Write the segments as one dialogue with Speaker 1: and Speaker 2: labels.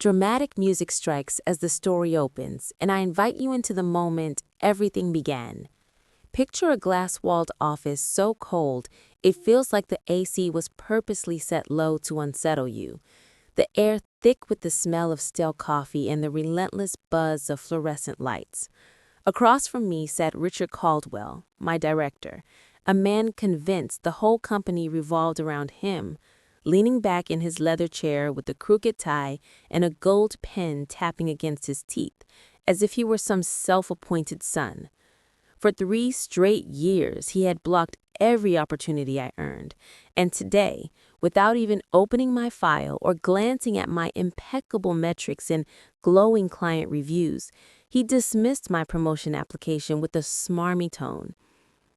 Speaker 1: Dramatic music strikes as the story opens, and I invite you into the moment everything began. Picture a glass-walled office so cold it feels like the AC was purposely set low to unsettle you. The air thick with the smell of stale coffee and the relentless buzz of fluorescent lights. Across from me sat Richard Caldwell, my director, a man convinced the whole company revolved around him, leaning back in his leather chair with a crooked tie and a gold pen tapping against his teeth, as if he were some self-appointed son. For 3 straight years, he had blocked every opportunity I earned, and today, without even opening my file or glancing at my impeccable metrics and glowing client reviews, he dismissed my promotion application with a smarmy tone.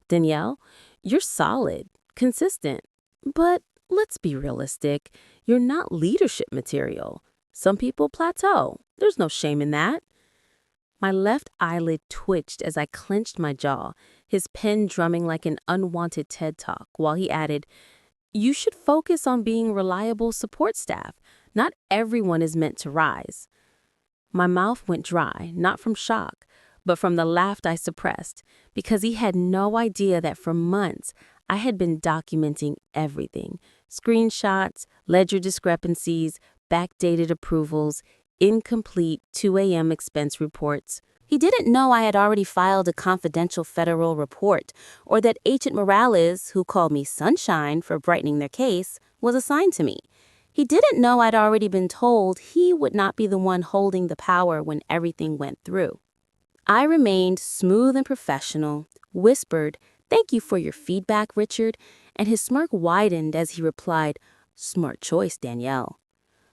Speaker 1: "Danielle, you're solid, consistent, but let's be realistic. You're not leadership material. Some people plateau. There's no shame in that." My left eyelid twitched as I clenched my jaw, his pen drumming like an unwanted TED Talk, while he added, "You should focus on being reliable support staff. Not everyone is meant to rise." My mouth went dry, not from shock, but from the laugh I suppressed, because he had no idea that for months I had been documenting everything: screenshots, ledger discrepancies, backdated approvals, incomplete 2 a.m. expense reports. He didn't know I had already filed a confidential federal report, or that Agent Morales, who called me Sunshine for brightening their case, was assigned to me. He didn't know I'd already been told he would not be the one holding the power when everything went through. I remained smooth and professional, whispered, "Thank you for your feedback, Richard," and his smirk widened as he replied, "Smart choice, Danielle."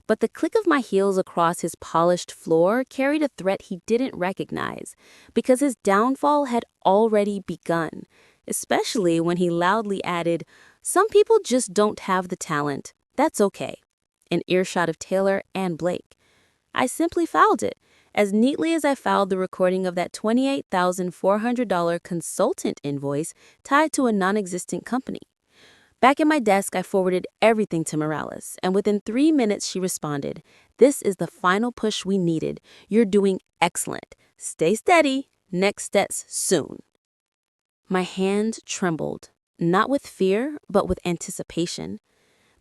Speaker 1: But the click of my heels across his polished floor carried a threat he didn't recognize, because his downfall had already begun, especially when he loudly added, "Some people just don't have the talent. That's okay," in earshot of Taylor and Blake. I simply filed it, as neatly as I filed the recording of that $28,400 consultant invoice tied to a non-existent company. Back at my desk, I forwarded everything to Morales, and within 3 minutes she responded, "This is the final push we needed. You're doing excellent. Stay steady. Next steps soon." My hand trembled, not with fear, but with anticipation.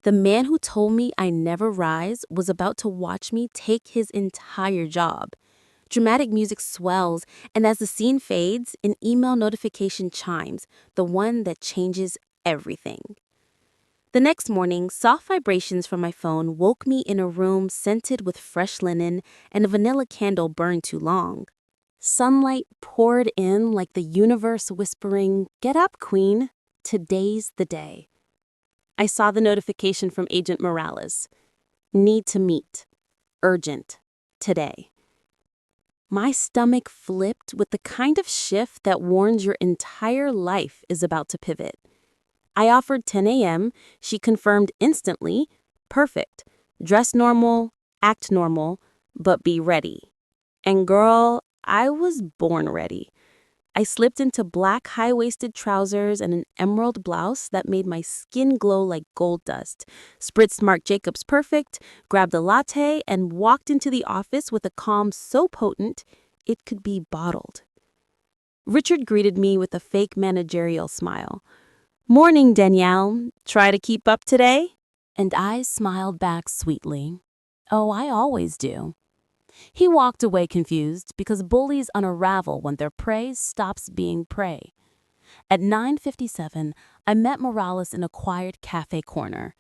Speaker 1: The man who told me I never rise was about to watch me take his entire job. Dramatic music swells, and as the scene fades, an email notification chimes, the one that changes everything. The next morning, soft vibrations from my phone woke me in a room scented with fresh linen and a vanilla candle burned too long. Sunlight poured in like the universe whispering, "Get up, queen. Today's the day." I saw the notification from Agent Morales. "Need to meet. Urgent. Today." My stomach flipped with the kind of shift that warns your entire life is about to pivot. I offered 10 a.m. She confirmed instantly, "Perfect. Dress normal, act normal, but be ready." And girl, I was born ready. I slipped into black high-waisted trousers and an emerald blouse that made my skin glow like gold dust, spritzed Marc Jacobs Perfect, grabbed a latte, and walked into the office with a calm so potent it could be bottled. Richard greeted me with a fake managerial smile. "Morning, Danielle. Try to keep up today?" And I smiled back sweetly. "Oh, I always do." He walked away confused because bullies unravel when their prey stops being prey. At 9:57, I met Morales in a quiet cafe corner.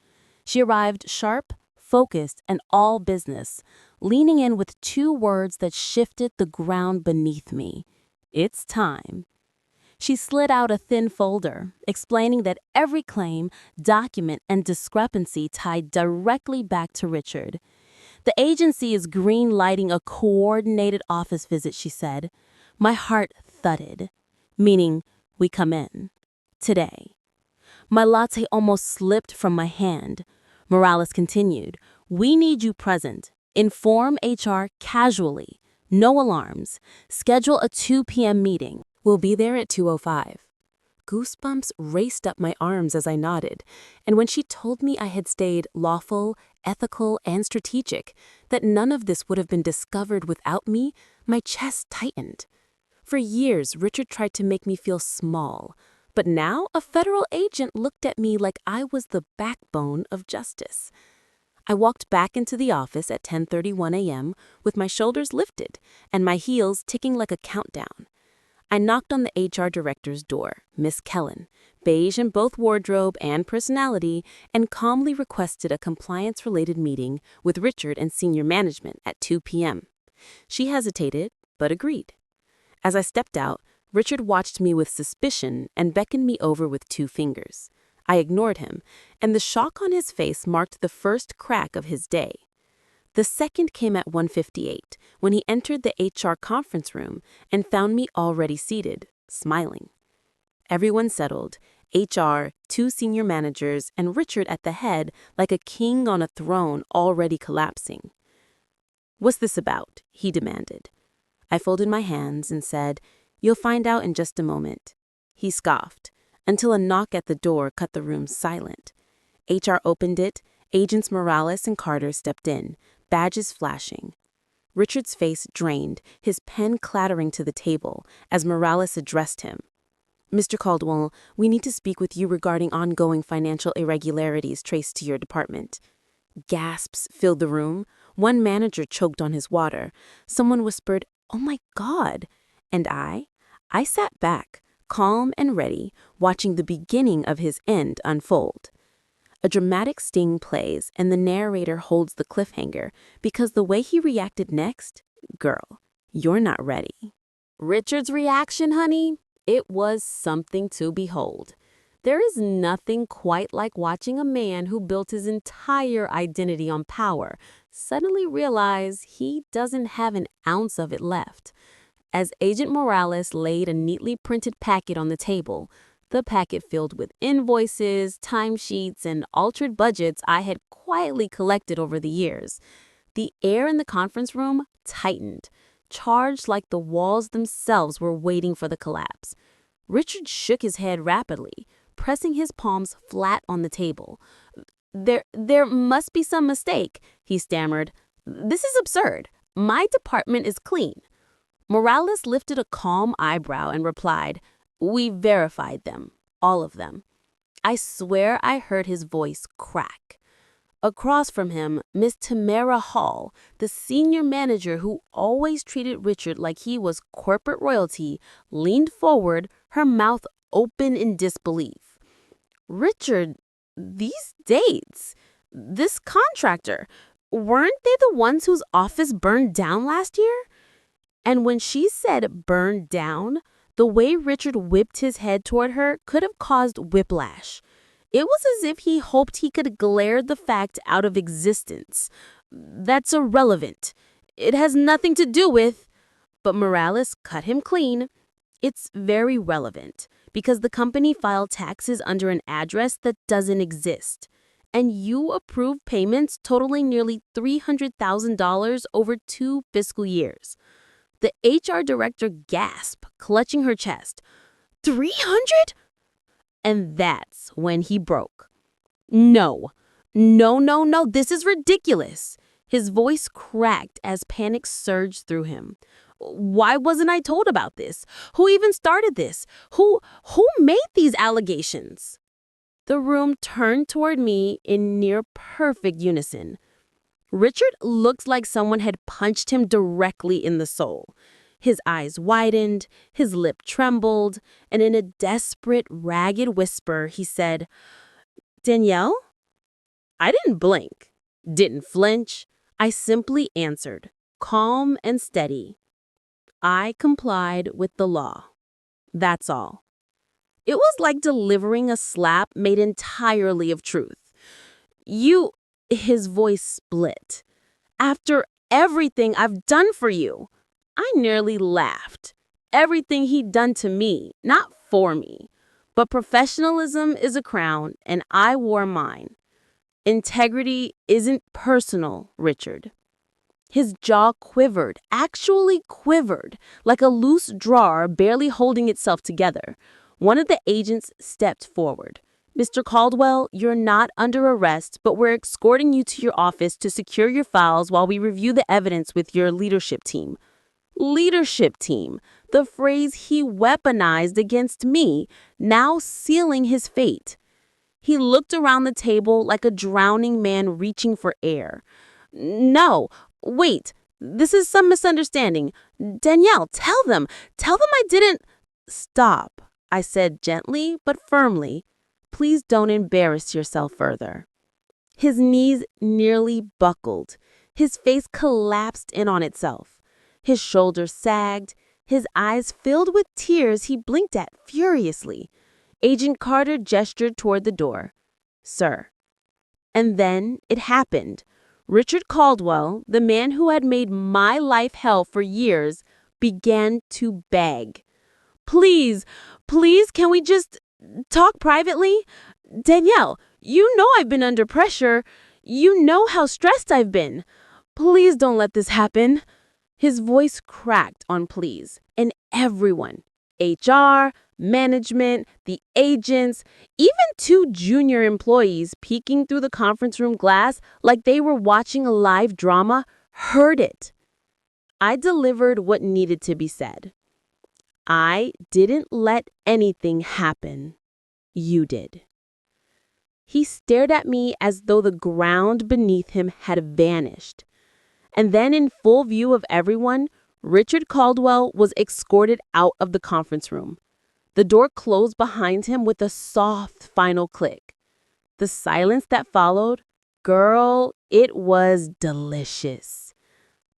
Speaker 1: She arrived sharp, focused, and all business, leaning in with 2 words that shifted the ground beneath me. "It's time." She slid out a thin folder, explaining that every claim, document, and discrepancy tied directly back to Richard. "The agency is green-lighting a coordinated office visit," she said. My heart thudded, meaning we come in. Today. My latte almost slipped from my hand. Morales continued, "We need you present. Inform HR casually. No alarms. Schedule a 2 p.m. meeting. We'll be there at 2:05. goosebumps raced up my arms as I nodded, and when she told me I had stayed lawful, ethical, and strategic, that none of this would have been discovered without me, my chest tightened. For years, Richard tried to make me feel small, but now a federal agent looked at me like I was the backbone of justice. I walked back into the office at 10:31 a.m. with my shoulders lifted and my heels ticking like a countdown. I knocked on the HR director's door, Miss Kellen, beige in both wardrobe and personality, and calmly requested a compliance-related meeting with Richard and senior management at 2 p.m. She hesitated, but agreed. As I stepped out, Richard watched me with suspicion and beckoned me over with 2 fingers. I ignored him, and the shock on his face marked the first crack of his day. The second came at 1:58, when he entered the HR conference room and found me already seated, smiling. Everyone settled, HR, 2 senior managers, and Richard at the head like a king on a throne already collapsing. "What's this about?" he demanded. I folded my hands and said, "You'll find out in just a moment." He scoffed, until a knock at the door cut the room silent. HR opened it, Agents Morales and Carter stepped in, badges flashing. Richard's face drained, his pen clattering to the table as Morales addressed him. "Mr. Caldwell, we need to speak with you regarding ongoing financial irregularities traced to your department." Gasps filled the room. One manager choked on his water. Someone whispered, "Oh my God!" And I sat back, calm and ready, watching the beginning of his end unfold. A dramatic sting plays, and the narrator holds the cliffhanger, because the way he reacted next, girl, you're not ready. Richard's reaction, honey, it was something to behold. There is nothing quite like watching a man who built his entire identity on power suddenly realize he doesn't have an ounce of it left. As Agent Morales laid a neatly printed packet on the table, the packet filled with invoices, timesheets, and altered budgets I had quietly collected over the years, the air in the conference room tightened, charged like the walls themselves were waiting for the collapse. Richard shook his head rapidly, pressing his palms flat on the table. There must be some mistake," he stammered. "This is absurd. My department is clean." Morales lifted a calm eyebrow and replied, "We verified them, all of them." I swear I heard his voice crack. Across from him, Miss Tamara Hall, the senior manager who always treated Richard like he was corporate royalty, leaned forward, her mouth open in disbelief. "Richard, these dates, this contractor, weren't they the ones whose office burned down last year?" And when she said burned down, the way Richard whipped his head toward her could have caused whiplash. It was as if he hoped he could glare the fact out of existence. "That's irrelevant. It has nothing to do with..." But Morales cut him clean. "It's very relevant, because the company filed taxes under an address that doesn't exist. And you approve payments totaling nearly $300,000 over 2 fiscal years. The HR director gasped, clutching her chest. "300?" And that's when he broke. No, this is ridiculous." His voice cracked as panic surged through him. "Why wasn't I told about this? Who even started this? Who made these allegations?" The room turned toward me in near perfect unison. Richard looked like someone had punched him directly in the soul. His eyes widened, his lip trembled, and in a desperate, ragged whisper, he said, "Danielle?" I didn't blink, didn't flinch. I simply answered, calm and steady. I complied with the law. That's all. It was like delivering a slap made entirely of truth. His voice split. "After everything I've done for you." I nearly laughed. Everything he'd done to me, not for me. But professionalism is a crown, and I wore mine. Integrity isn't personal, Richard. His jaw quivered, actually quivered, like a loose drawer barely holding itself together. One of the agents stepped forward. "Mr. Caldwell, you're not under arrest, but we're escorting you to your office to secure your files while we review the evidence with your leadership team." Leadership team, the phrase he weaponized against me, now sealing his fate. He looked around the table like a drowning man reaching for air. "No, wait, this is some misunderstanding. Danielle, tell them I didn't—" "Stop," I said gently but firmly. "Please don't embarrass yourself further." His knees nearly buckled. His face collapsed in on itself. His shoulders sagged. His eyes filled with tears he blinked at furiously. Agent Carter gestured toward the door. "Sir." And then it happened. Richard Caldwell, the man who had made my life hell for years, began to beg. "Please, please, can we just talk privately? Danielle, you know I've been under pressure. You know how stressed I've been. Please don't let this happen." His voice cracked on please, and everyone, HR, management, the agents, even two junior employees peeking through the conference room glass like they were watching a live drama, heard it. I delivered what needed to be said. "I didn't let anything happen. You did." He stared at me as though the ground beneath him had vanished. And then, in full view of everyone, Richard Caldwell was escorted out of the conference room. The door closed behind him with a soft final click. The silence that followed, girl, it was delicious.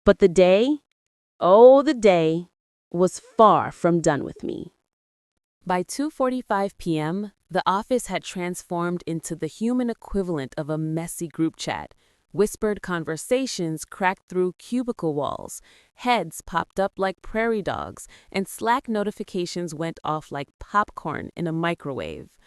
Speaker 1: But the day, oh, the day, was far from done with me. By 2:45 p.m., the office had transformed into the human equivalent of a messy group chat. Whispered conversations cracked through cubicle walls, heads popped up like prairie dogs, and Slack notifications went off like popcorn in a microwave.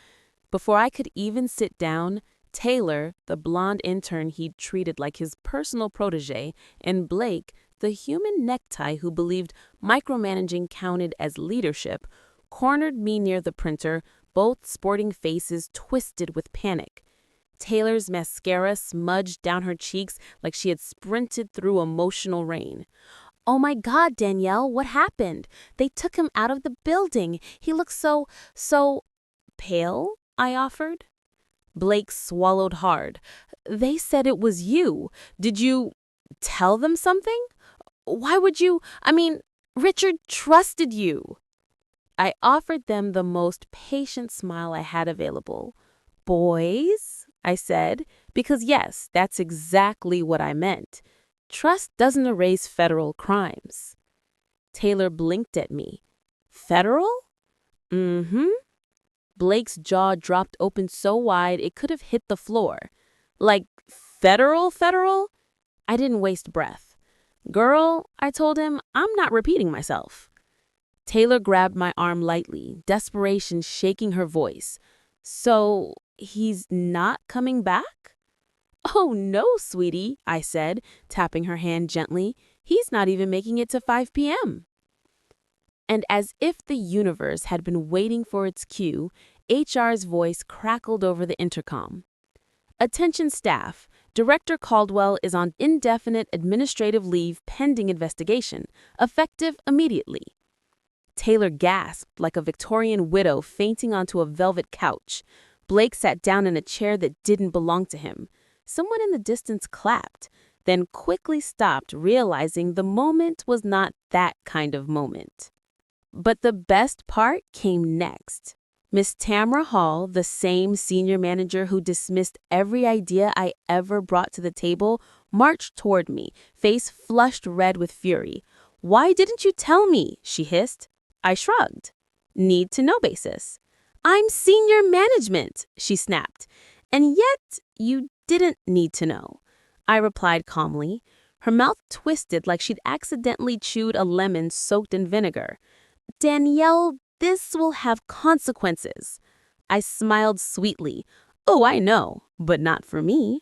Speaker 1: Before I could even sit down, Taylor, the blonde intern he'd treated like his personal protege, and Blake, the human necktie who believed micromanaging counted as leadership, cornered me near the printer, both sporting faces twisted with panic. Taylor's mascara smudged down her cheeks like she had sprinted through emotional rain. "Oh my God, Danielle, what happened? They took him out of the building. He looks so pale," I offered. Blake swallowed hard. "They said it was you. Did you tell them something? Why would you? I mean, Richard trusted you." I offered them the most patient smile I had available. "Boys," I said, because yes, that's exactly what I meant. Trust doesn't erase federal crimes. Taylor blinked at me. "Federal?" "Mm-hmm." Blake's jaw dropped open so wide it could have hit the floor. "Like federal? I didn't waste breath. "Girl," I told him, "I'm not repeating myself." Taylor grabbed my arm lightly, desperation shaking her voice. "So he's not coming back?" "Oh, no, sweetie," I said, tapping her hand gently. "He's not even making it to 5 p.m. And as if the universe had been waiting for its cue, HR's voice crackled over the intercom. "Attention staff, Director Caldwell is on indefinite administrative leave pending investigation, effective immediately." Taylor gasped like a Victorian widow fainting onto a velvet couch. Blake sat down in a chair that didn't belong to him. Someone in the distance clapped, then quickly stopped, realizing the moment was not that kind of moment. But the best part came next. Miss Tamara Hall, the same senior manager who dismissed every idea I ever brought to the table, marched toward me, face flushed red with fury. "Why didn't you tell me?" she hissed. I shrugged. "Need to know basis." "I'm senior management," she snapped. "And yet you didn't need to know," I replied calmly. Her mouth twisted like she'd accidentally chewed a lemon soaked in vinegar. "Danielle, this will have consequences." I smiled sweetly. "Oh, I know, but not for me."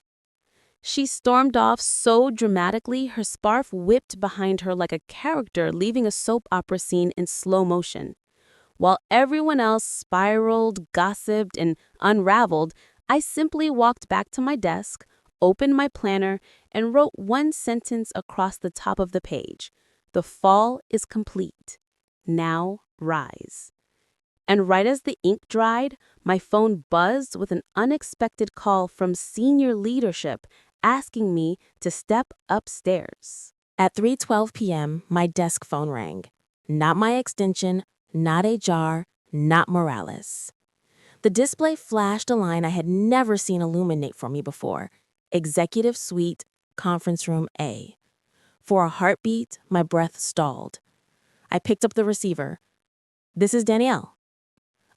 Speaker 1: She stormed off so dramatically her scarf whipped behind her like a character leaving a soap opera scene in slow motion. While everyone else spiraled, gossiped, and unraveled, I simply walked back to my desk, opened my planner, and wrote one sentence across the top of the page. The fall is complete. Now rise. And right as the ink dried, my phone buzzed with an unexpected call from senior leadership asking me to step upstairs. At 3:12 p.m., my desk phone rang. Not my extension, not HR, not Morales. The display flashed a line I had never seen illuminate for me before. Executive Suite, Conference Room A. For a heartbeat, my breath stalled. I picked up the receiver. "This is Danielle."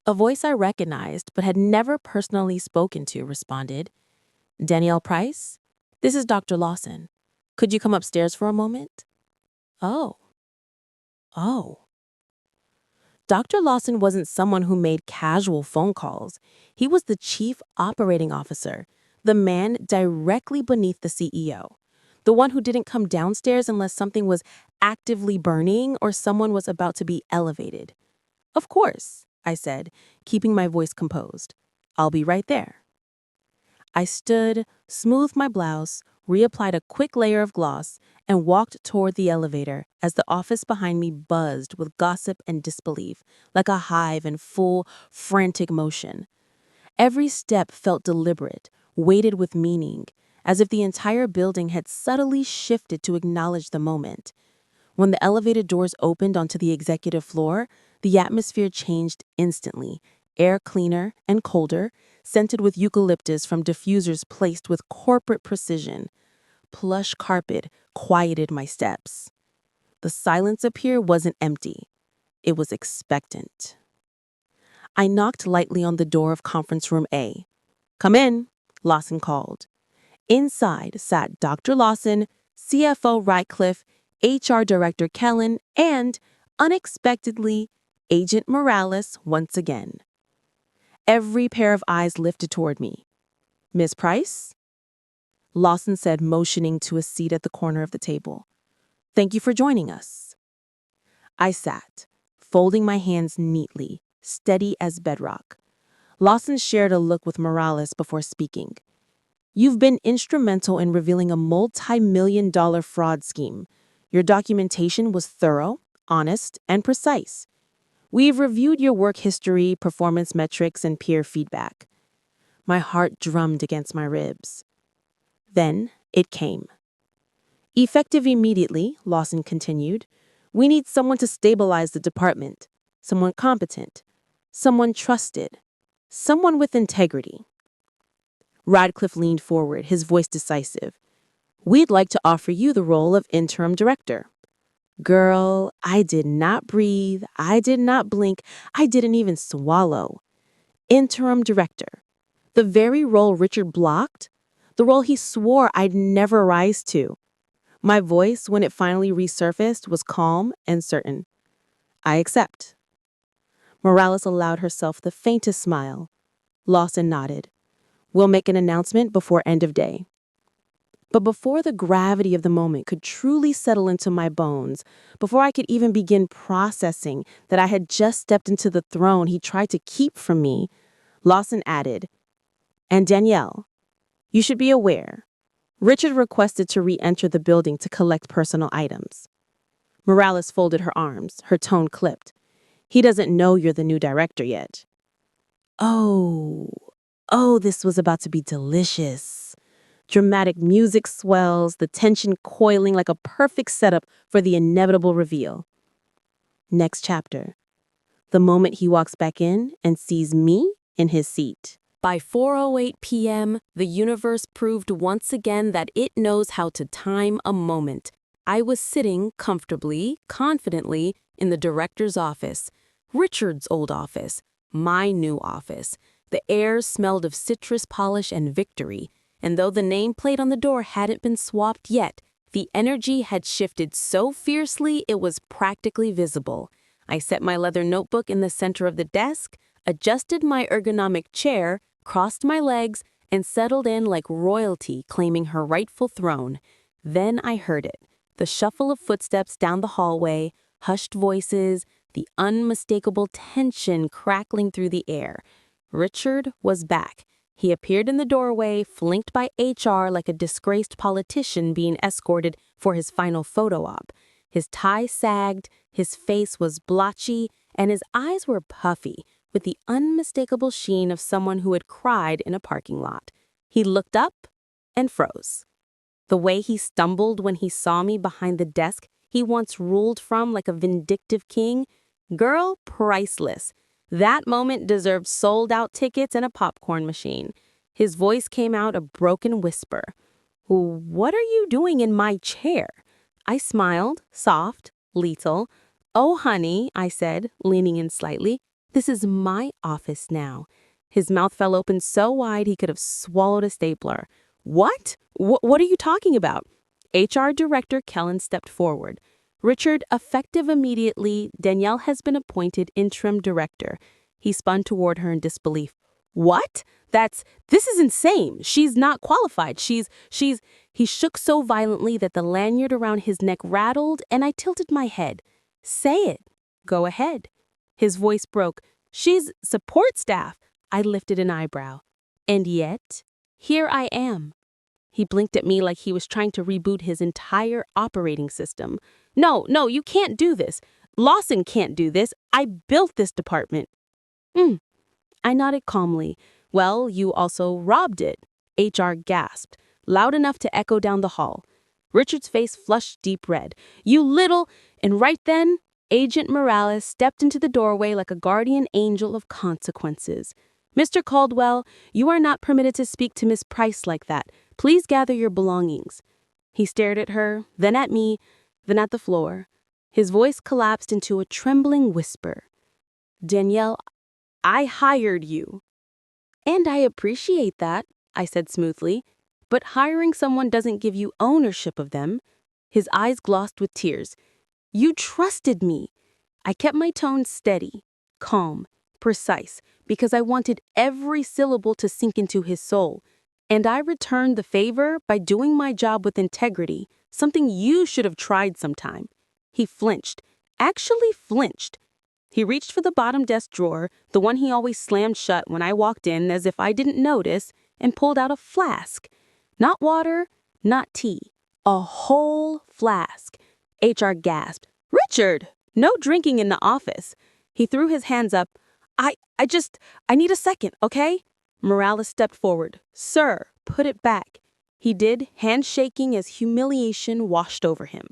Speaker 1: A voice I recognized but had never personally spoken to responded. "Danielle Price? This is Dr. Lawson. Could you come upstairs for a moment?" Oh. Dr. Lawson wasn't someone who made casual phone calls. He was the chief operating officer, the man directly beneath the CEO, the one who didn't come downstairs unless something was actively burning or someone was about to be elevated. "Of course," I said, keeping my voice composed. "I'll be right there." I stood, smoothed my blouse, reapplied a quick layer of gloss, and walked toward the elevator as the office behind me buzzed with gossip and disbelief, like a hive in full, frantic motion. Every step felt deliberate, weighted with meaning, as if the entire building had subtly shifted to acknowledge the moment. When the elevator doors opened onto the executive floor, the atmosphere changed instantly. Air cleaner and colder, scented with eucalyptus from diffusers placed with corporate precision. Plush carpet quieted my steps. The silence up here wasn't empty. It was expectant. I knocked lightly on the door of Conference Room A. "Come in," Lawson called. Inside sat Dr. Lawson, CFO Ratcliffe, HR Director Kellen, and, unexpectedly, Agent Morales once again. Every pair of eyes lifted toward me. "Miss Price?" Lawson said, motioning to a seat at the corner of the table. "Thank you for joining us." I sat, folding my hands neatly, steady as bedrock. Lawson shared a look with Morales before speaking. "You've been instrumental in revealing a multi-million-dollar fraud scheme. Your documentation was thorough, honest, and precise. We've reviewed your work history, performance metrics, and peer feedback." My heart drummed against my ribs. Then it came. "Effective immediately," Lawson continued, "we need someone to stabilize the department, someone competent, someone trusted, someone with integrity." Radcliffe leaned forward, his voice decisive. "We'd like to offer you the role of interim director." Girl, I did not breathe, I did not blink, I didn't even swallow. Interim director. The very role Richard blocked, the role he swore I'd never rise to. My voice, when it finally resurfaced, was calm and certain. "I accept." Morales allowed herself the faintest smile. Lawson nodded. "We'll make an announcement before end of day." But before the gravity of the moment could truly settle into my bones, before I could even begin processing that I had just stepped into the throne he tried to keep from me, Lawson added, "And Danielle, you should be aware. Richard requested to re-enter the building to collect personal items." Morales folded her arms, her tone clipped. "He doesn't know you're the new director yet." Oh, this was about to be delicious. Dramatic music swells, the tension coiling like a perfect setup for the inevitable reveal. Next chapter. The moment he walks back in and sees me in his seat. By 4:08 p.m., the universe proved once again that it knows how to time a moment. I was sitting comfortably, confidently, in the director's office, Richard's old office, my new office. The air smelled of citrus polish and victory, and though the nameplate on the door hadn't been swapped yet, the energy had shifted so fiercely it was practically visible. I set my leather notebook in the center of the desk, adjusted my ergonomic chair, crossed my legs, and settled in like royalty claiming her rightful throne. Then I heard it, the shuffle of footsteps down the hallway, hushed voices, the unmistakable tension crackling through the air. Richard was back. He appeared in the doorway, flanked by HR like a disgraced politician being escorted for his final photo op. His tie sagged, his face was blotchy, and his eyes were puffy, with the unmistakable sheen of someone who had cried in a parking lot. He looked up and froze. The way he stumbled when he saw me behind the desk he once ruled from like a vindictive king, girl, priceless. That moment deserved sold-out tickets and a popcorn machine. His voice came out a broken whisper. "What are you doing in my chair?" I smiled, soft, lethal. "Oh, honey," I said, leaning in slightly. "This is my office now." His mouth fell open so wide he could have swallowed a stapler. "What? What are you talking about?" HR Director Kellen stepped forward. "Richard, effective immediately, Danielle has been appointed interim director." He spun toward her in disbelief. "What? This is insane. She's not qualified. She's. He shook so violently that the lanyard around his neck rattled, and I tilted my head. "Say it. Go ahead." His voice broke. "She's support staff." I lifted an eyebrow. "And yet, here I am." He blinked at me like he was trying to reboot his entire operating system. No, you can't do this. Lawson can't do this. I built this department." I nodded calmly. "Well, you also robbed it." HR gasped, loud enough to echo down the hall. Richard's face flushed deep red. "You little—" And right then, Agent Morales stepped into the doorway like a guardian angel of consequences. "Mr. Caldwell, you are not permitted to speak to Miss Price like that. Please gather your belongings." He stared at her, then at me, then at the floor. His voice collapsed into a trembling whisper. "Danielle, I hired you." "And I appreciate that," I said smoothly. "But hiring someone doesn't give you ownership of them." His eyes glossed with tears. "You trusted me." I kept my tone steady, calm, precise, because I wanted every syllable to sink into his soul. "And I returned the favor by doing my job with integrity, something you should have tried sometime." He flinched, actually flinched. He reached for the bottom desk drawer, the one he always slammed shut when I walked in as if I didn't notice, and pulled out a flask. Not water, not tea. A whole flask. HR gasped. "Richard, no drinking in the office." He threw his hands up. I need a second, okay?" Morales stepped forward. "Sir, put it back." He did, hand shaking as humiliation washed over him.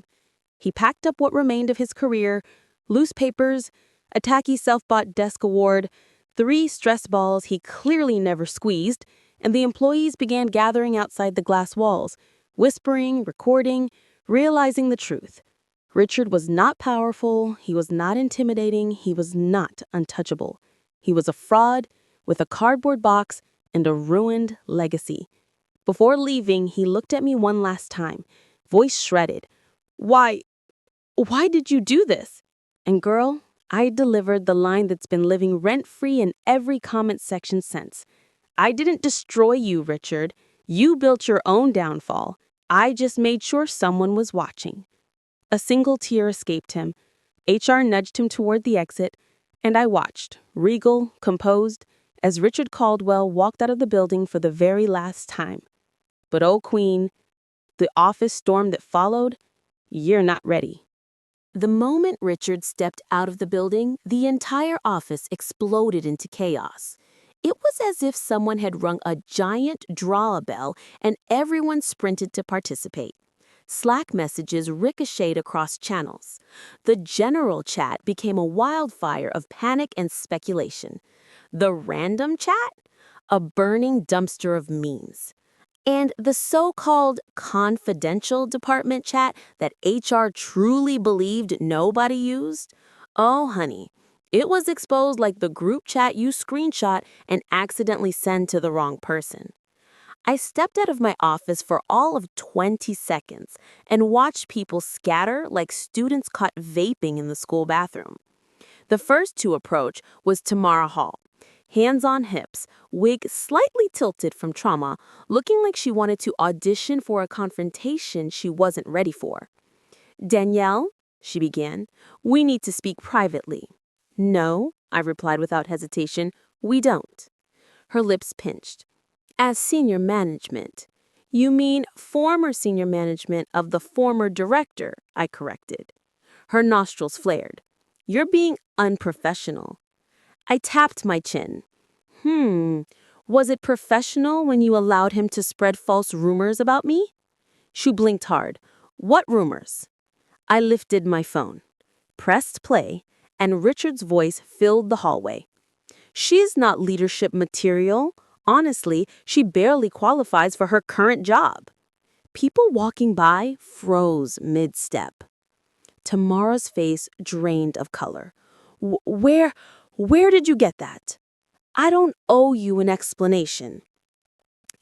Speaker 1: He packed up what remained of his career, loose papers, a tacky self-bought desk award, 3 stress balls he clearly never squeezed, and the employees began gathering outside the glass walls, whispering, recording, realizing the truth. Richard was not powerful, he was not intimidating, he was not untouchable. He was a fraud with a cardboard box and a ruined legacy. Before leaving, he looked at me one last time, voice shredded. Why did you do this?" And girl, I delivered the line that's been living rent-free in every comment section since. "I didn't destroy you, Richard. You built your own downfall. I just made sure someone was watching." A single tear escaped him. HR nudged him toward the exit, and I watched, regal, composed, as Richard Caldwell walked out of the building for the very last time. But oh, Queen, the office storm that followed, you're not ready. The moment Richard stepped out of the building, the entire office exploded into chaos. It was as if someone had rung a giant draw-bell and everyone sprinted to participate. Slack messages ricocheted across channels. The general chat became a wildfire of panic and speculation. The random chat? A burning dumpster of memes. And the so-called confidential department chat that HR truly believed nobody used? Oh, honey, it was exposed like the group chat you screenshot and accidentally send to the wrong person. I stepped out of my office for all of 20 seconds and watched people scatter like students caught vaping in the school bathroom. The first to approach was Tamara Hall. Hands on hips, wig slightly tilted from trauma, looking like she wanted to audition for a confrontation she wasn't ready for. "Danielle," she began. "We need to speak privately." "No," I replied without hesitation, "we don't." Her lips pinched. "As senior management." "You mean former senior management of the former director," I corrected. Her nostrils flared. "You're being unprofessional." I tapped my chin. Was it professional when you allowed him to spread false rumors about me?" She blinked hard. "What rumors?" I lifted my phone, pressed play, and Richard's voice filled the hallway. "She's not leadership material. Honestly, she barely qualifies for her current job." People walking by froze mid-step. Tamara's face drained of color. Where did you get that?" "I don't owe you an explanation."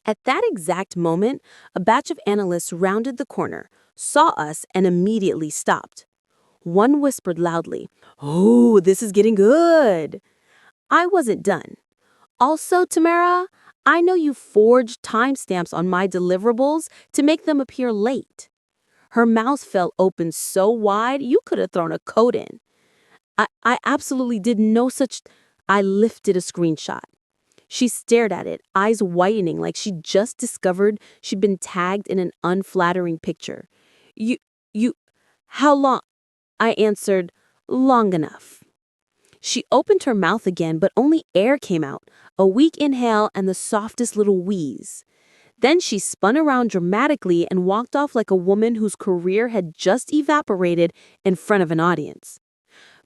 Speaker 1: At that exact moment, a batch of analysts rounded the corner, saw us, and immediately stopped. One whispered loudly, "Oh, this is getting good." I wasn't done. "Also, Tamara, I know you forged timestamps on my deliverables to make them appear late." Her mouth fell open so wide you could have thrown a coat in. I absolutely did no such. I lifted a screenshot. She stared at it, eyes whitening like she just discovered she'd been tagged in an unflattering picture. You, you, how long?" I answered, "Long enough." She opened her mouth again, but only air came out, a weak inhale and the softest little wheeze. Then she spun around dramatically and walked off like a woman whose career had just evaporated in front of an audience.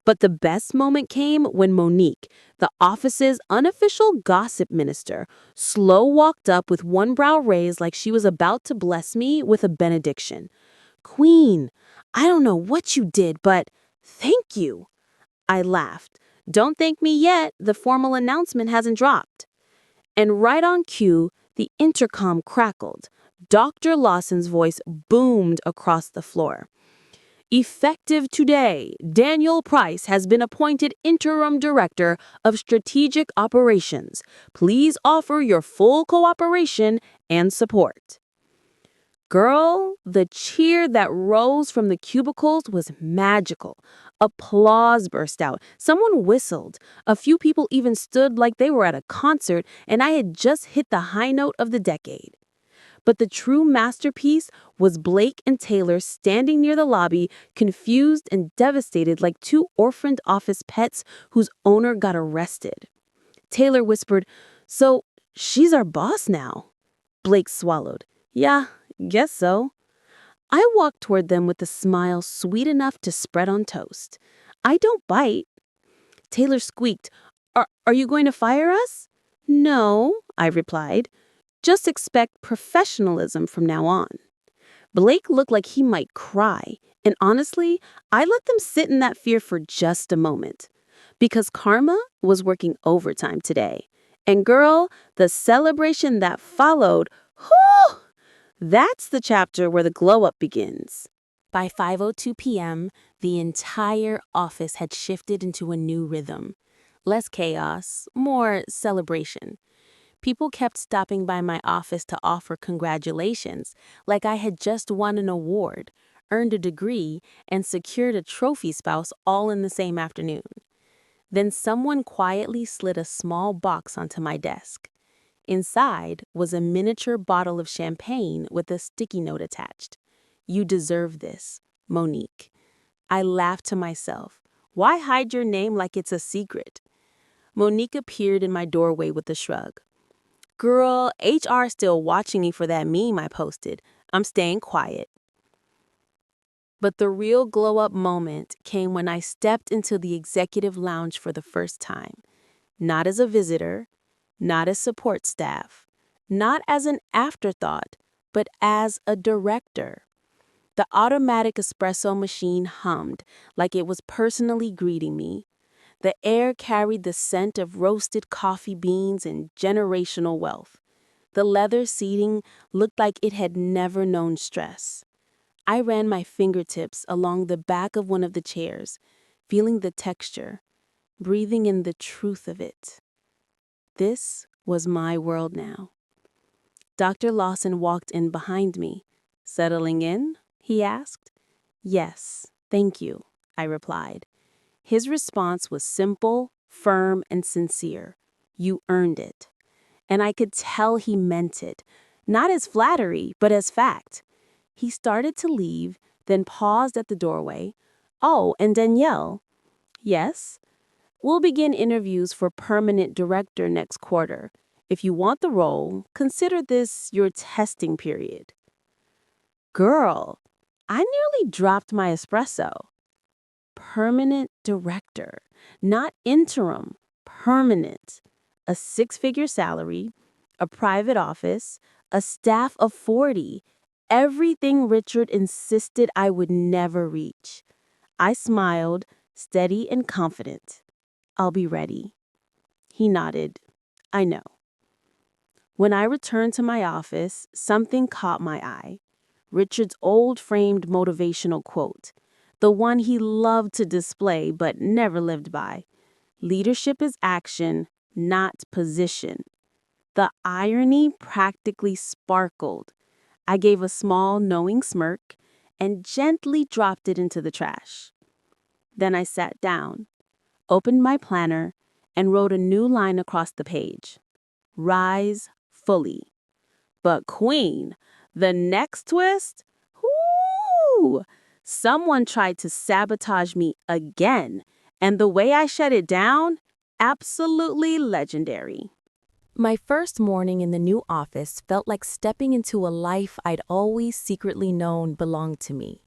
Speaker 1: But the best moment came when Monique, the office's unofficial gossip minister, slow walked up with one brow raised like she was about to bless me with a benediction. "Queen, I don't know what you did, but thank you." I laughed. "Don't thank me yet. The formal announcement hasn't dropped." And right on cue, the intercom crackled. Dr. Lawson's voice boomed across the floor. "Effective today, Daniel Price has been appointed Interim Director of Strategic Operations. Please offer your full cooperation and support." Girl, the cheer that rose from the cubicles was magical. Applause burst out. Someone whistled. A few people even stood like they were at a concert, and I had just hit the high note of the decade. But the true masterpiece was Blake and Taylor standing near the lobby, confused and devastated like two orphaned office pets whose owner got arrested. Taylor whispered, "So, she's our boss now." Blake swallowed. "Yeah, guess so." I walked toward them with a smile sweet enough to spread on toast. "I don't bite." Taylor squeaked, Are you going to fire us?" "No," I replied. "Just expect professionalism from now on." Blake looked like he might cry, and honestly, I let them sit in that fear for just a moment. Because karma was working overtime today. And girl, the celebration that followed, whew, that's the chapter where the glow-up begins. By 5:02 p.m., the entire office had shifted into a new rhythm. Less chaos, more celebration. People kept stopping by my office to offer congratulations, like I had just won an award, earned a degree, and secured a trophy spouse all in the same afternoon. Then someone quietly slid a small box onto my desk. Inside was a miniature bottle of champagne with a sticky note attached. "You deserve this, Monique." I laughed to myself. Why hide your name like it's a secret? Monique appeared in my doorway with a shrug. "Girl, HR still watching me for that meme I posted. I'm staying quiet." But the real glow-up moment came when I stepped into the executive lounge for the first time. Not as a visitor, not as support staff, not as an afterthought, but as a director. The automatic espresso machine hummed like it was personally greeting me. The air carried the scent of roasted coffee beans and generational wealth. The leather seating looked like it had never known stress. I ran my fingertips along the back of one of the chairs, feeling the texture, breathing in the truth of it. This was my world now. Dr. Lawson walked in behind me. "Settling in?" he asked. "Yes, thank you." I replied. His response was simple, firm, and sincere. You earned it. And I could tell he meant it, not as flattery, but as fact. He started to leave, then paused at the doorway. Oh, and Danielle. Yes? We'll begin interviews for permanent director next quarter. If you want the role, consider this your testing period. Girl, I nearly dropped my espresso. Permanent director, not interim, permanent. A six-figure salary, a private office, a staff of 40. Everything Richard insisted I would never reach. I smiled, steady and confident. I'll be ready. He nodded. I know. When I returned to my office, something caught my eye. Richard's old framed motivational quote, the one he loved to display but never lived by. Leadership is action, not position. The irony practically sparkled. I gave a small, knowing smirk and gently dropped it into the trash. Then I sat down, opened my planner, and wrote a new line across the page. Rise fully. But Queen, the next twist? Whoo! Someone tried to sabotage me again, and the way I shut it down? Absolutely legendary. My first morning in the new office felt like stepping into a life I'd always secretly known belonged to me.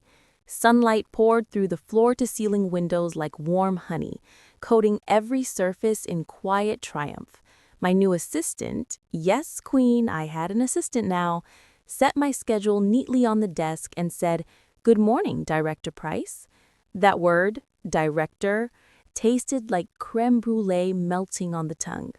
Speaker 1: Sunlight poured through the floor-to-ceiling windows like warm honey, coating every surface in quiet triumph. My new assistant, yes, Queen, I had an assistant now, set my schedule neatly on the desk and said, "Good morning, Director Price." That word, director, tasted like creme brulee melting on the tongue.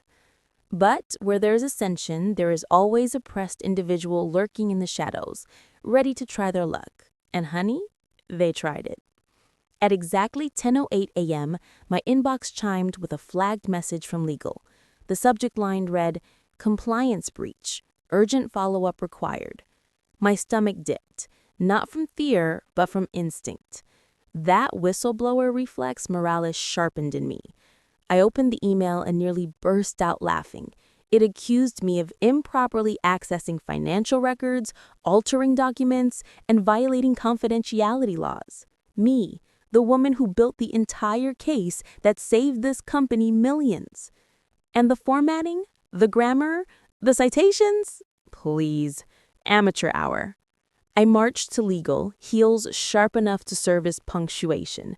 Speaker 1: But where there's ascension, there is always a pressed individual lurking in the shadows, ready to try their luck. And honey, they tried it. At exactly 10:08 a.m., my inbox chimed with a flagged message from legal. The subject line read, "Compliance breach. Urgent follow-up required." My stomach dipped, not from fear, but from instinct. That whistleblower reflex Morales sharpened in me. I opened the email and nearly burst out laughing. It accused me of improperly accessing financial records, altering documents, and violating confidentiality laws. Me, the woman who built the entire case that saved this company millions. And the formatting, the grammar, the citations? Please, amateur hour. I marched to legal, heels sharp enough to serve as punctuation.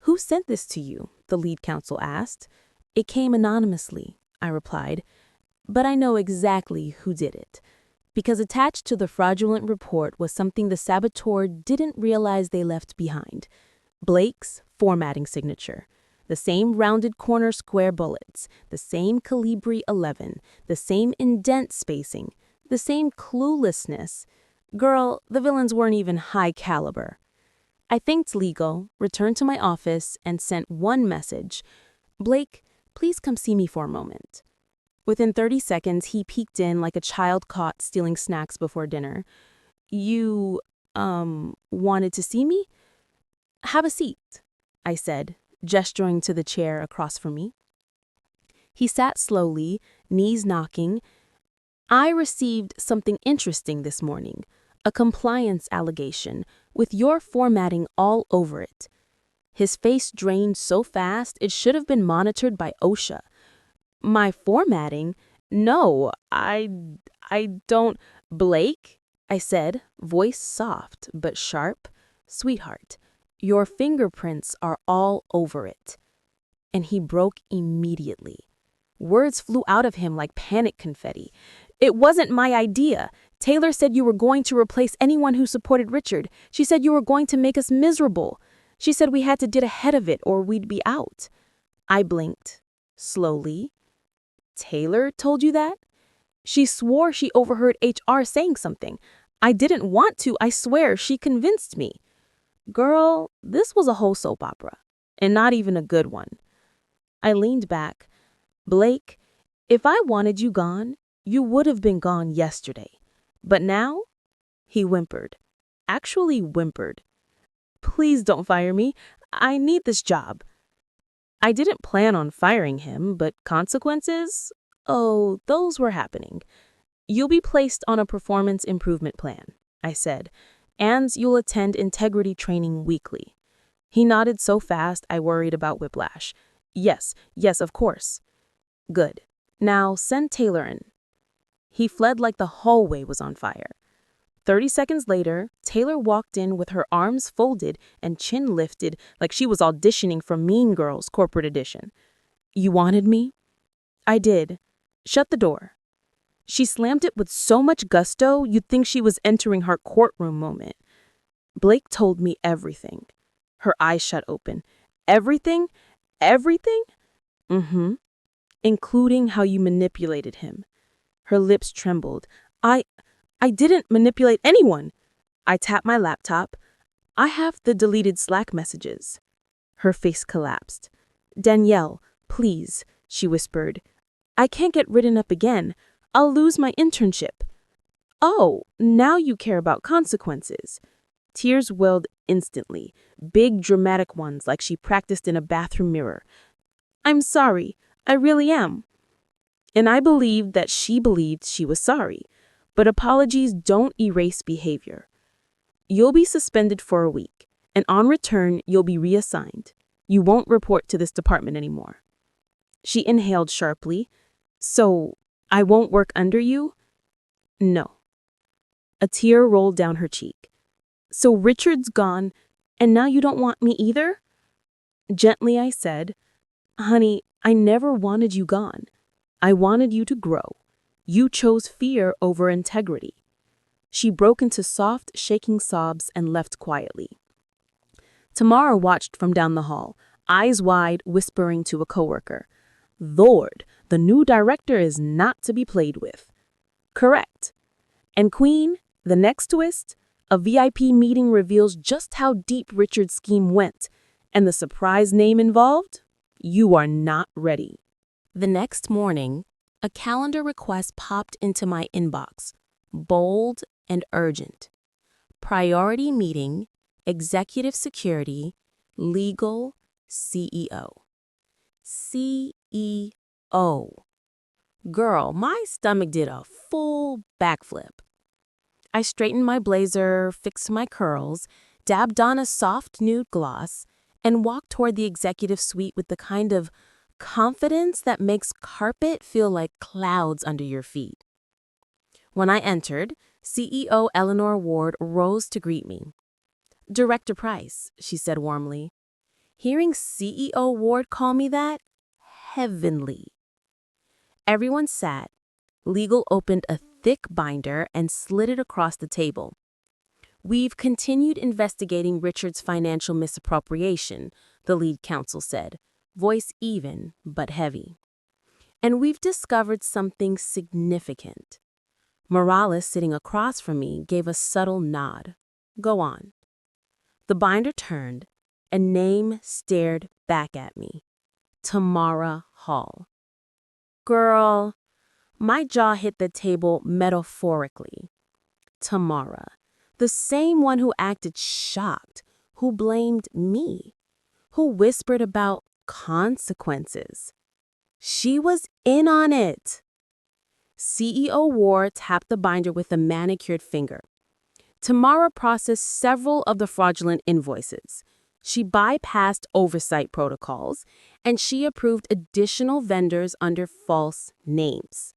Speaker 1: "Who sent this to you?" the lead counsel asked. "It came anonymously," I replied. "But I know exactly who did it." Because attached to the fraudulent report was something the saboteur didn't realize they left behind. Blake's formatting signature. The same rounded corner square bullets, the same Calibri 11, the same indent spacing, the same cluelessness. Girl, the villains weren't even high caliber. I thanked legal, returned to my office, and sent one message. "Blake, please come see me for a moment." Within 30 seconds, he peeked in like a child caught stealing snacks before dinner. "You, wanted to see me? Have a seat," I said, gesturing to the chair across from me. He sat slowly, knees knocking. "I received something interesting this morning, a compliance allegation, with your formatting all over it." His face drained so fast it should have been monitored by OSHA. "My formatting? No, I don't." "Blake," I said, voice soft but sharp. "Sweetheart, your fingerprints are all over it." And he broke immediately. Words flew out of him like panic confetti. "It wasn't my idea. Taylor said you were going to replace anyone who supported Richard. She said you were going to make us miserable. She said we had to get ahead of it or we'd be out." I blinked, slowly. "Taylor told you that?" "She swore she overheard HR saying something. I didn't want to, I swear. She convinced me." Girl, this was a whole soap opera, and not even a good one. I leaned back. "Blake, if I wanted you gone, you would have been gone yesterday. But now?" He whimpered. Actually whimpered.
Speaker 2: please don't fire me. I need this job. I didn't plan on firing him, but consequences? Oh, those were happening. You'll be placed on a performance improvement plan, I said, and you'll attend integrity training weekly. He nodded so fast I worried about whiplash. Yes, yes, of course. Good. Now send Taylor in. He fled like the hallway was on fire. 30 seconds later, Taylor walked in with her arms folded and chin lifted like she was auditioning for Mean Girls Corporate Edition. You wanted me? I did. Shut the door. She slammed it with so much gusto you'd think she was entering her courtroom moment. Blake told me everything. Her eyes shut open. Everything? Everything? Mm-hmm. Including how you manipulated him. Her lips trembled. I didn't manipulate anyone. I tapped my laptop. I have the deleted Slack messages. Her face collapsed. Danielle, please, she whispered. I can't get written up again. I'll lose my internship. Oh, now you care about consequences. Tears welled instantly, big dramatic ones like she practiced in a bathroom mirror. I'm sorry, I really am. And I believed that she believed she was sorry. But apologies don't erase behavior. You'll be suspended for a week, and on return, you'll be reassigned. You won't report to this department anymore. She inhaled sharply. So, I won't work under you? No. A tear rolled down her cheek. So Richard's gone, and now you don't want me either? Gently I said, Honey, I never wanted you gone. I wanted you to grow. You chose fear over integrity. She broke into soft, shaking sobs and left quietly. Tamara watched from down the hall, eyes wide, whispering to a coworker. Lord, the new director is not to be played with. Correct. And Queen, the next twist, a VIP meeting reveals just how deep Richard's scheme went, and the surprise name involved? You are not ready.
Speaker 1: The next morning, a calendar request popped into my inbox, bold and urgent. Priority meeting, executive security, legal, CEO. CEO. Girl, my stomach did a full backflip. I straightened my blazer, fixed my curls, dabbed on a soft nude gloss, and walked toward the executive suite with the kind of confidence that makes carpet feel like clouds under your feet. When I entered, CEO Eleanor Ward rose to greet me. Director Price, she said warmly. Hearing CEO Ward call me that? Heavenly. Everyone sat. Legal opened a thick binder and slid it across the table. We've continued investigating Richard's financial misappropriation, the lead counsel said, voice even but heavy. And we've discovered something significant. Morales, sitting across from me, gave a subtle nod. Go on. The binder turned. A name stared back at me. Tamara Hall. Girl, my jaw hit the table metaphorically. Tamara, the same one who acted shocked, who blamed me, who whispered about consequences. She was in on it. CEO Ward tapped the binder with a manicured finger. Tamara processed several of the fraudulent invoices. She bypassed oversight protocols, and she approved additional vendors under false names.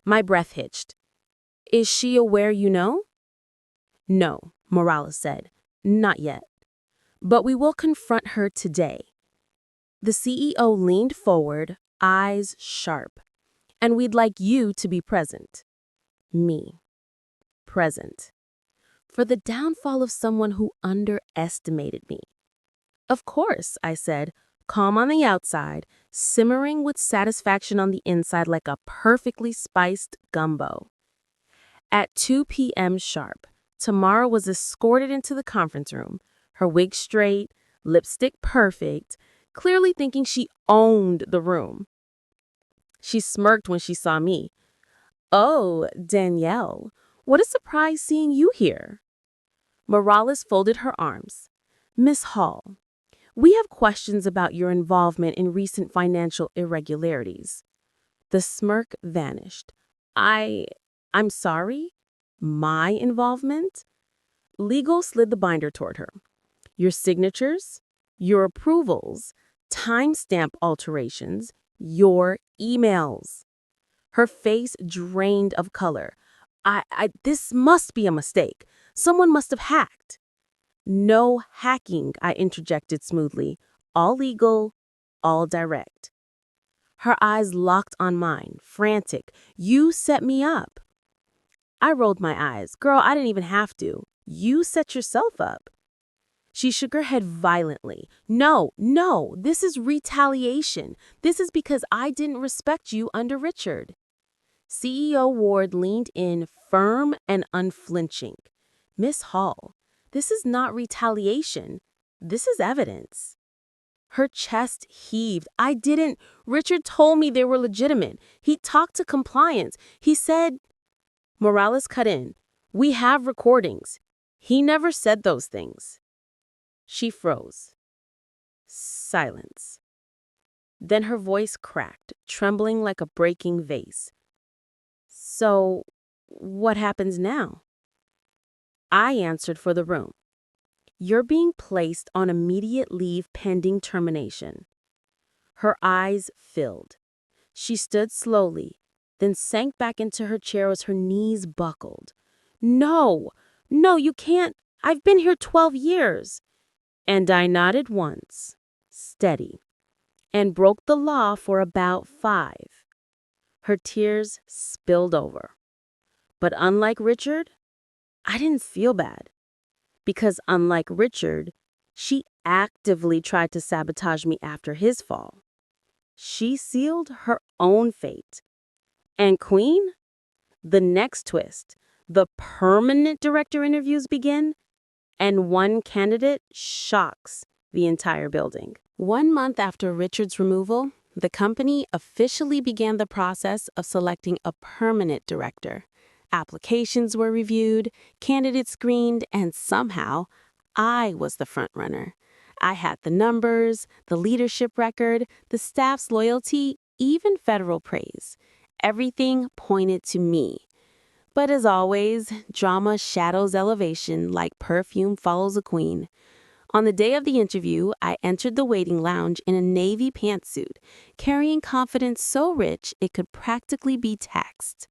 Speaker 1: My breath hitched. Is she aware you know? No, Morales said. Not yet. But we will confront her today. The CEO leaned forward, eyes sharp. And we'd like you to be present. Me. Present. For the downfall of someone who underestimated me. Of course, I said, calm on the outside, simmering with satisfaction on the inside like a perfectly spiced gumbo. At 2 p.m. sharp, Tamara was escorted into the conference room, her wig straight, lipstick perfect, clearly thinking she owned the room. She smirked when she saw me. Oh, Danielle, what a surprise seeing you here. Morales folded her arms.
Speaker 2: Miss Hall, we have questions about your involvement in recent financial irregularities. The smirk vanished. I'm sorry? My involvement? Legal slid the binder toward her. Your signatures, your approvals, timestamp alterations, your emails. Her face drained of color. This must be a mistake. Someone must have hacked. No hacking, I interjected smoothly. All legal, all direct. Her eyes locked on mine, frantic. You set me up. I rolled my eyes. Girl, I didn't even have to. You set yourself up. She shook her head violently. No, this is retaliation. This is because I didn't respect you under Richard. CEO Ward leaned in, firm and unflinching. Miss Hall, this is not retaliation. This is evidence. Her chest heaved. I didn't. Richard told me they were legitimate. He talked to compliance. He said. Morales cut in. We have recordings. He never said those things. She froze. Silence. Then her voice cracked, trembling like a breaking vase. So, what happens now? I answered for the room. You're being placed on immediate leave pending termination. Her eyes filled. She stood slowly, then sank back into her chair as her knees buckled. No, you can't. I've been here 12 years. And I nodded once, steady, and broke the law for about 5. Her tears spilled over. But unlike Richard, I didn't feel bad. Because unlike Richard, she actively tried to sabotage me after his fall. She sealed her own fate. And Queen? The next twist. The permanent director interviews begin, and one candidate shocks the entire building. 1 month after Richard's removal, the company officially began the process of selecting a permanent director. Applications were reviewed, candidates screened, and somehow, I was the frontrunner. I had the numbers, the leadership record, the staff's loyalty, even federal praise. Everything pointed to me. But as always, drama shadows elevation like perfume follows a queen. On the day of the interview, I entered the waiting lounge in a navy pantsuit, carrying confidence so rich it could practically be taxed.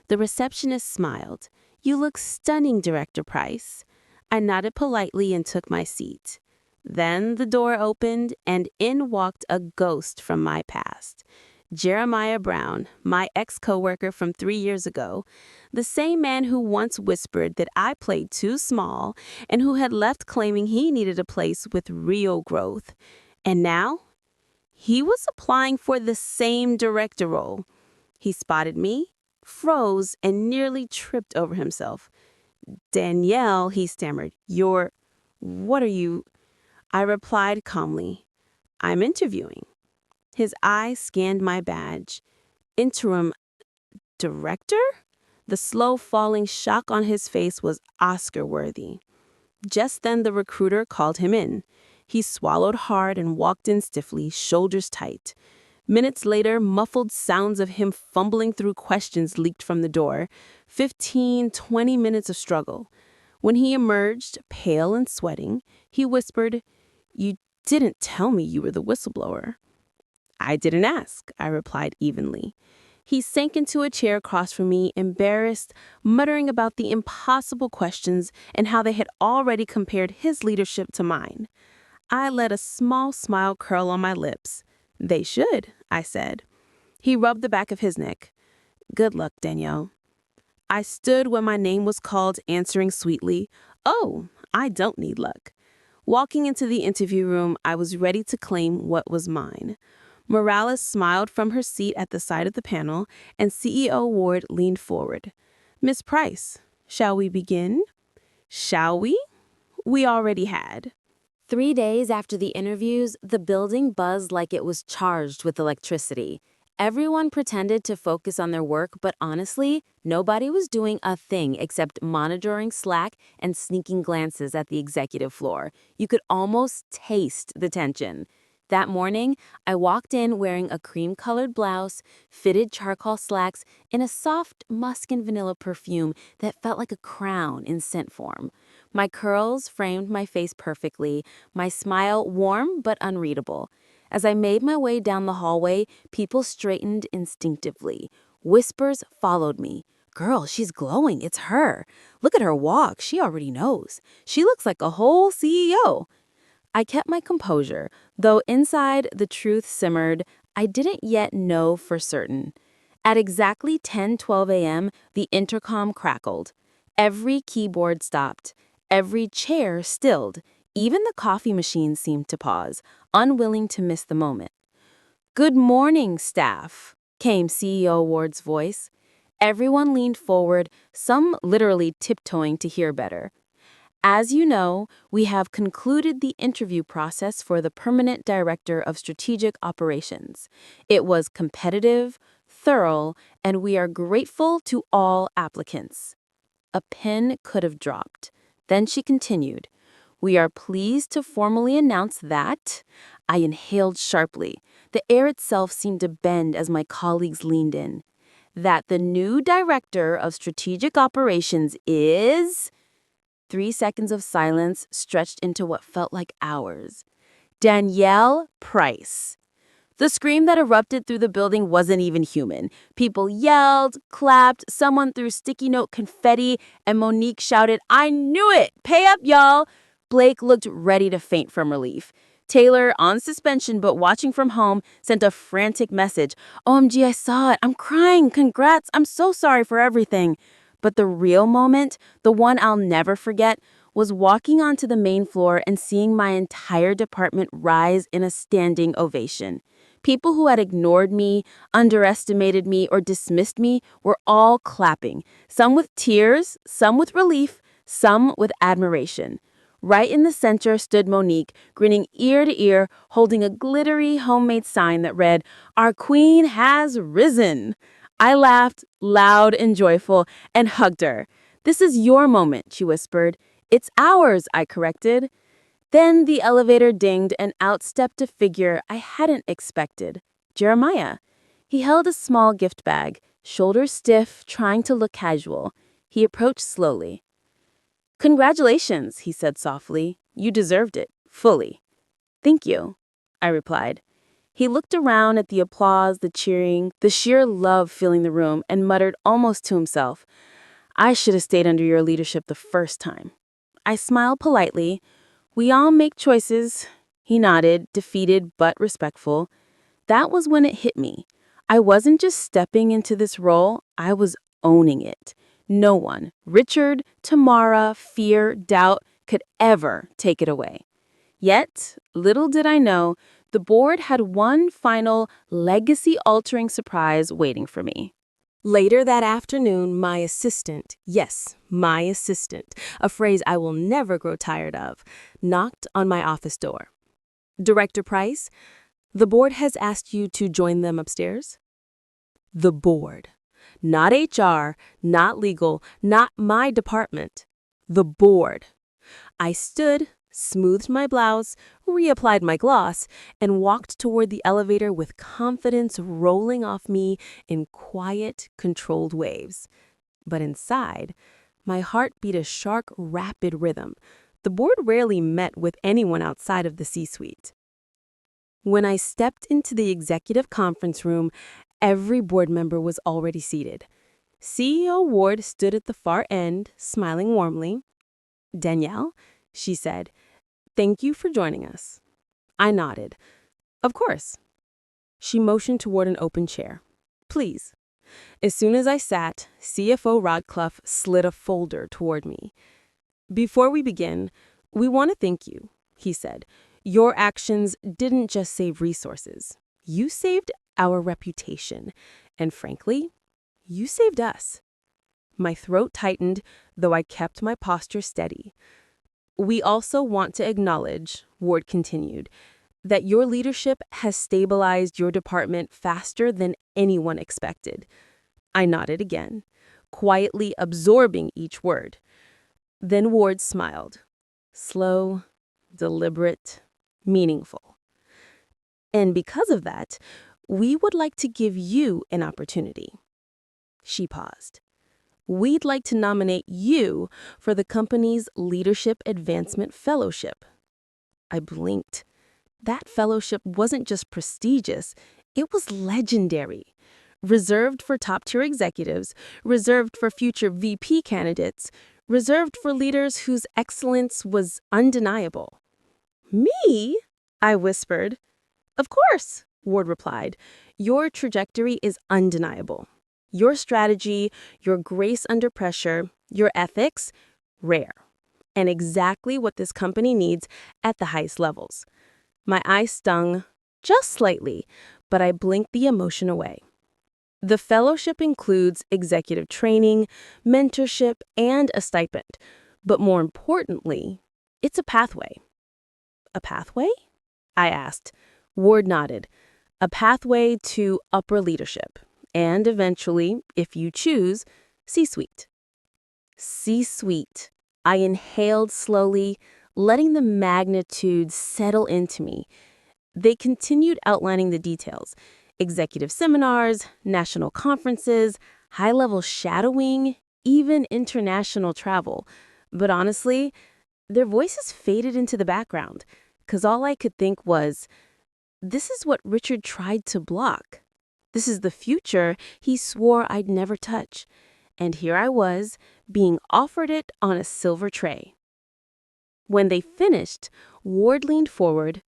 Speaker 2: The receptionist smiled. You look stunning, Director Price. I nodded politely and took my seat. Then the door opened, and in walked a ghost from my past. Jeremiah Brown, my ex-coworker from 3 years ago, the same man who once whispered that I played too small and who had left claiming he needed a place with real growth. And now, he was applying for the same director role. He spotted me, froze, and nearly tripped over himself. Danielle, he stammered, what are you? I replied calmly, I'm interviewing. His eyes scanned my badge. Interim director? The slow falling shock on his face was Oscar-worthy. Just then the recruiter called him in. He swallowed hard and walked in stiffly, shoulders tight. Minutes later, muffled sounds of him fumbling through questions leaked from the door. 15, 20 minutes of struggle. When he emerged, pale and sweating, he whispered, You didn't tell me you were the whistleblower. I didn't ask, I replied evenly. He sank into a chair across from me, embarrassed, muttering about the impossible questions and how they had already compared his leadership to mine. I let a small smile curl on my lips. They should, I said. He rubbed the back of his neck. Good luck, Danielle. I stood when my name was called, answering sweetly, Oh, I don't need luck. Walking into the interview room, I was ready to claim what was mine. Morales smiled from her seat at the side of the panel, and CEO Ward leaned forward. Miss Price, shall we begin? Shall we? We already had.
Speaker 1: 3 days after the interviews, the building buzzed like it was charged with electricity. Everyone pretended to focus on their work, but honestly, nobody was doing a thing except monitoring Slack and sneaking glances at the executive floor. You could almost taste the tension. That morning, I walked in wearing a cream-colored blouse, fitted charcoal slacks, and a soft musk and vanilla perfume that felt like a crown in scent form. My curls framed my face perfectly, my smile warm but unreadable. As I made my way down the hallway, people straightened instinctively. Whispers followed me. "Girl, she's glowing. It's her. Look at her walk. She already knows. She looks like a whole CEO." I kept my composure, though inside the truth simmered. I didn't yet know for certain. At exactly 10:12 a.m., the intercom crackled. Every keyboard stopped. Every chair stilled. Even the coffee machine seemed to pause, unwilling to miss the moment. "Good morning, staff," came CEO Ward's voice. Everyone leaned forward, some literally tiptoeing to hear better. "As you know, we have concluded the interview process for the permanent director of strategic operations. It was competitive, thorough, and we are grateful to all applicants." A pin could have dropped. Then she continued, "We are pleased to formally announce that—" I inhaled sharply. The air itself seemed to bend as my colleagues leaned in. "That the new director of strategic operations is—" 3 seconds of silence stretched into what felt like hours. "Danielle Price." The scream that erupted through the building wasn't even human. People yelled, clapped, someone threw sticky note confetti, and Monique shouted, "I knew it! Pay up, y'all!" Blake looked ready to faint from relief. Taylor, on suspension but watching from home, sent a frantic message. "OMG, I saw it. I'm crying. Congrats. I'm so sorry for everything." But the real moment, the one I'll never forget, was walking onto the main floor and seeing my entire department rise in a standing ovation. People who had ignored me, underestimated me, or dismissed me were all clapping, some with tears, some with relief, some with admiration. Right in the center stood Monique, grinning ear to ear, holding a glittery homemade sign that read, "Our queen has risen." I laughed, loud and joyful, and hugged her. "This is your moment," she whispered. "It's ours," I corrected. Then the elevator dinged and out stepped a figure I hadn't expected. Jeremiah. He held a small gift bag, shoulders stiff, trying to look casual. He approached slowly. "Congratulations," he said softly. "You deserved it, fully." "Thank you," I replied. He looked around at the applause, the cheering, the sheer love filling the room, and muttered almost to himself, "I should have stayed under your leadership the first time." I smiled politely. "We all make choices." He nodded, defeated but respectful. That was when it hit me. I wasn't just stepping into this role, I was owning it. No one, Richard, Tamara, fear, doubt, could ever take it away. Yet, little did I know, the board had one final, legacy-altering surprise waiting for me. Later that afternoon, my assistant, yes, my assistant, a phrase I will never grow tired of, knocked on my office door. "Director Price, the board has asked you to join them upstairs." The board. Not HR, not legal, not my department. The board. I stood, smoothed my blouse, reapplied my gloss, and walked toward the elevator with confidence rolling off me in quiet, controlled waves. But inside, my heart beat a sharp, rapid rhythm. The board rarely met with anyone outside of the C-suite. When I stepped into the executive conference room, every board member was already seated. CEO Ward stood at the far end, smiling warmly. "Danielle," she said, "thank you for joining us." I nodded. "Of course." She motioned toward an open chair. "Please." As soon as I sat, CFO Rodcliffe slid a folder toward me. "Before we begin, we want to thank you," he said. "Your actions didn't just save resources. You saved our reputation. And frankly, you saved us." My throat tightened, though I kept my posture steady. "We also want to acknowledge," Ward continued,
Speaker 2: That your leadership has stabilized your department faster than anyone expected. I nodded again, quietly absorbing each word. Then Ward smiled. Slow, deliberate, meaningful. And because of that, we would like to give you an opportunity. She paused. We'd like to nominate you for the company's Leadership Advancement Fellowship. I blinked. That fellowship wasn't just prestigious, it was legendary. Reserved for top-tier executives, reserved for future VP candidates, reserved for leaders whose excellence was undeniable. Me? I whispered. Of course, Ward replied. Your trajectory is undeniable. Your strategy, your grace under pressure, your ethics, rare. And exactly what this company needs at the highest levels. My eyes stung, just slightly, but I blinked the emotion away. The fellowship includes executive training, mentorship, and a stipend. But more importantly, it's a pathway. A pathway? I asked. Ward nodded. A pathway to upper leadership. And eventually, if you choose, C-suite. C-suite. I inhaled slowly, letting the magnitude settle into me. They continued outlining the details. Executive seminars, national conferences, high-level shadowing, even international travel. But honestly, their voices faded into the background, because all I could think was, this is what Richard tried to block. This is the future he swore I'd never touch. And here I was, being offered it on a silver tray. When they finished, Ward leaned forward.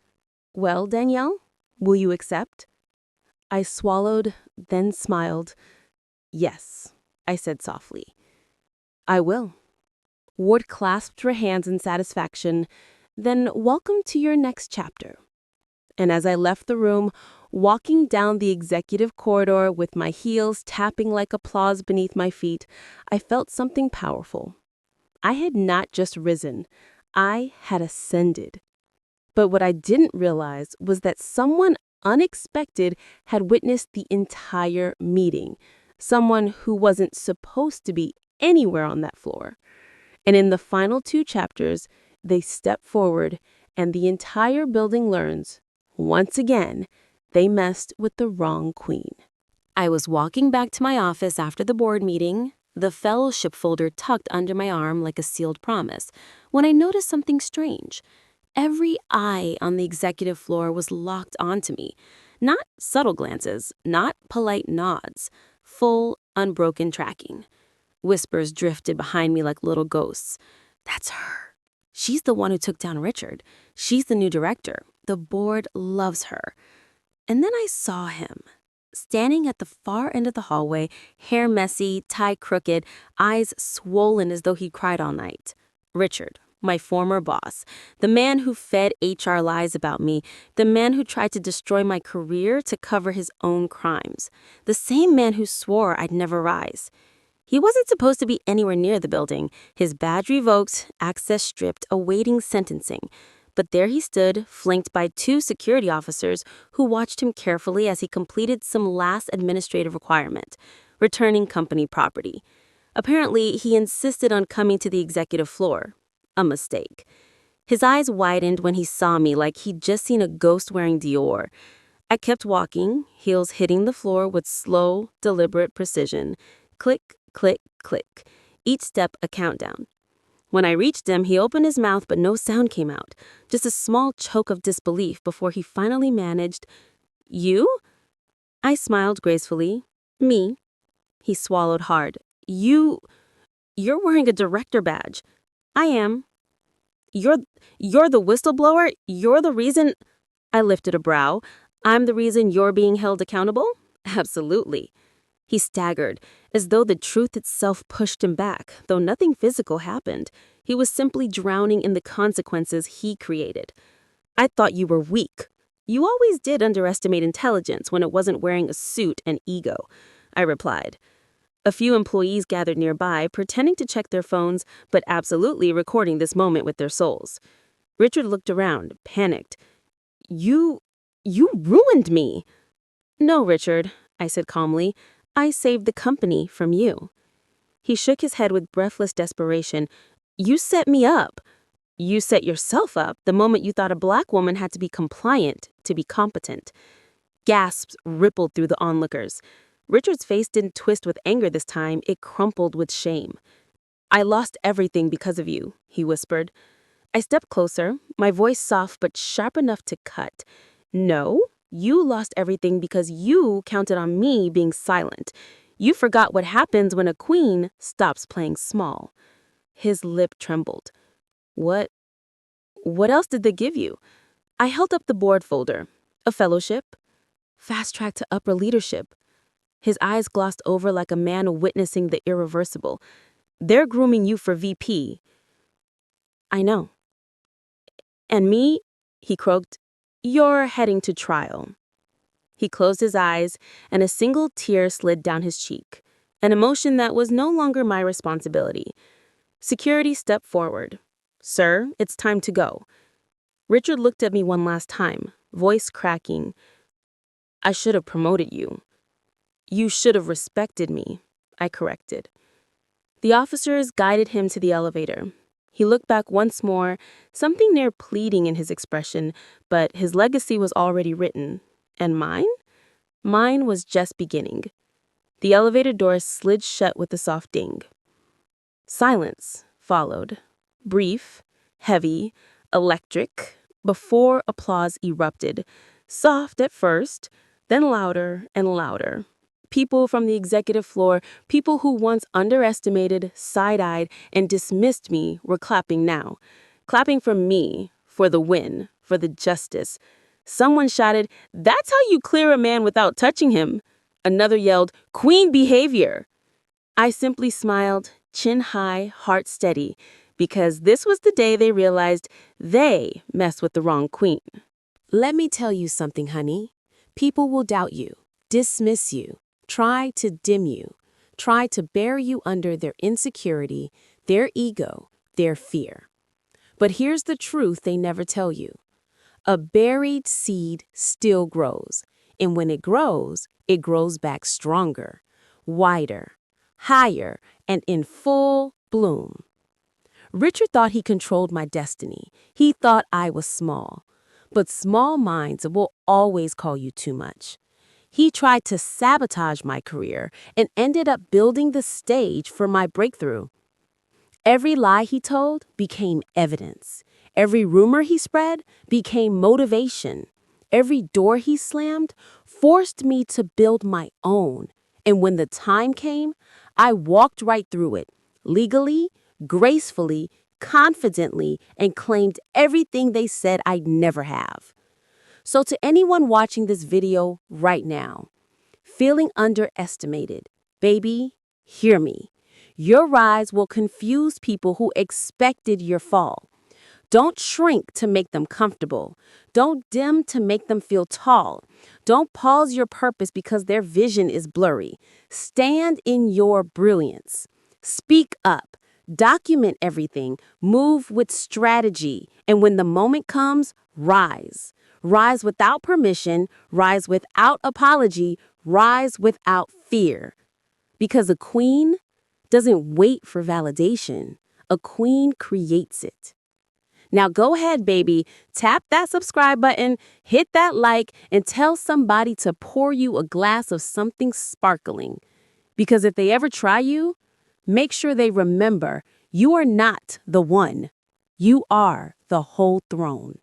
Speaker 2: Well, Danielle, will you accept? I swallowed, then smiled. Yes, I said softly. I will. Ward clasped her hands in satisfaction. Then welcome to your next chapter. And as I left the room, walking down the executive corridor with my heels tapping like applause beneath my feet, I felt something powerful. I had not just risen, I had ascended. But what I didn't realize was that someone unexpected had witnessed the entire meeting, someone who wasn't supposed to be anywhere on that floor. And in the final 2 chapters, they step forward and the entire building learns, once again, they messed with the wrong queen. I was walking back to my office after the board meeting, the fellowship folder tucked under my arm like a sealed promise, when I noticed something strange. Every eye on the executive floor was locked onto me. Not subtle glances, not polite nods, full, unbroken tracking. Whispers drifted behind me like little ghosts. That's her. She's the one who took down Richard. She's the new director. The board loves her. And then I saw him, standing at the far end of the hallway, hair messy, tie crooked, eyes swollen as though he'd cried all night. Richard, my former boss, the man who fed HR lies about me, the man who tried to destroy my career to cover his own crimes, the same man who swore I'd never rise. He wasn't supposed to be anywhere near the building, his badge revoked, access stripped, awaiting sentencing. But there he stood, flanked by 2 security officers who watched him carefully as he completed some last administrative requirement, returning company property. Apparently, he insisted on coming to the executive floor. A mistake. His eyes widened when he saw me like he'd just seen a ghost wearing Dior. I kept walking, heels hitting the floor with slow, deliberate precision. Click, click, click. Each step a countdown. When I reached him, he opened his mouth but no sound came out. Just a small choke of disbelief before he finally managed, "You?" I smiled gracefully. "Me." He swallowed hard. You're wearing a director badge." "I am." You're the whistleblower? You're the reason—" I lifted a brow. "I'm the reason you're being held accountable?" "Absolutely." He staggered, as though the truth itself pushed him back, though nothing physical happened. He was simply drowning in the consequences he created. "I thought you were weak. You always did underestimate intelligence when it wasn't wearing a suit and ego," I replied. A few employees gathered nearby, pretending to check their phones, but absolutely recording this moment with their souls. Richard looked around, panicked. You ruined me." "No, Richard," I said calmly. "I saved the company from you." He shook his head with breathless desperation. "You set me up. You set yourself up the moment you thought a black woman had to be compliant to be competent." Gasps rippled through the onlookers. Richard's face didn't twist with anger this time, it crumpled with shame. "I lost everything because of you," he whispered. I stepped closer, my voice soft but sharp enough to cut. "No, you lost everything because you counted on me being silent. You forgot what happens when a queen stops playing small." His lip trembled. What else did they give you?" I held up the board folder. "A fellowship. Fast track to upper leadership." His eyes glossed over like a man witnessing the irreversible. "They're grooming you for VP." "I know." "And me," he croaked, "you're heading to trial." He closed his eyes, and a single tear slid down his cheek, an emotion that was no longer my responsibility. Security stepped forward. "Sir, it's time to go." Richard looked at me one last time, voice cracking. "I should have promoted you." "You should have respected me," I corrected. The officers guided him to the elevator. He looked back once more, something near pleading in his expression, but his legacy was already written. And mine? Mine was just beginning. The elevator doors slid shut with a soft ding. Silence followed. Brief, heavy, electric, before applause erupted. Soft at first, then louder and louder. People from the executive floor, people who once underestimated, side-eyed, and dismissed me were clapping now. Clapping for me, for the win, for the justice. Someone shouted, "That's how you clear a man without touching him." Another yelled, "Queen behavior." I simply smiled, chin high, heart steady, because this was the day they realized they messed with the wrong queen.
Speaker 1: Let me tell you something, honey. People will doubt you, dismiss you, try to dim you, try to bury you under their insecurity, their ego, their fear. But here's the truth they never tell you. A buried seed still grows, and when it grows back stronger, wider, higher, and in full bloom. Richard thought he controlled my destiny. He thought I was small. But small minds will always call you too much. He tried to sabotage my career and ended up building the stage for my breakthrough. Every lie he told became evidence. Every rumor he spread became motivation. Every door he slammed forced me to build my own. And when the time came, I walked right through it, legally, gracefully, confidently, and claimed everything they said I'd never have. So to anyone watching this video right now, feeling underestimated, baby, hear me. Your rise will confuse people who expected your fall. Don't shrink to make them comfortable. Don't dim to make them feel tall. Don't pause your purpose because their vision is blurry. Stand in your brilliance. Speak up. Document everything. Move with strategy. And when the moment comes, rise. Rise without permission. Rise without apology. Rise without fear. Because a queen doesn't wait for validation. A queen creates it. Now go ahead, baby, tap that subscribe button, hit that like, and tell somebody to pour you a glass of something sparkling. Because if they ever try you, make sure they remember you are not the one. You are the whole throne.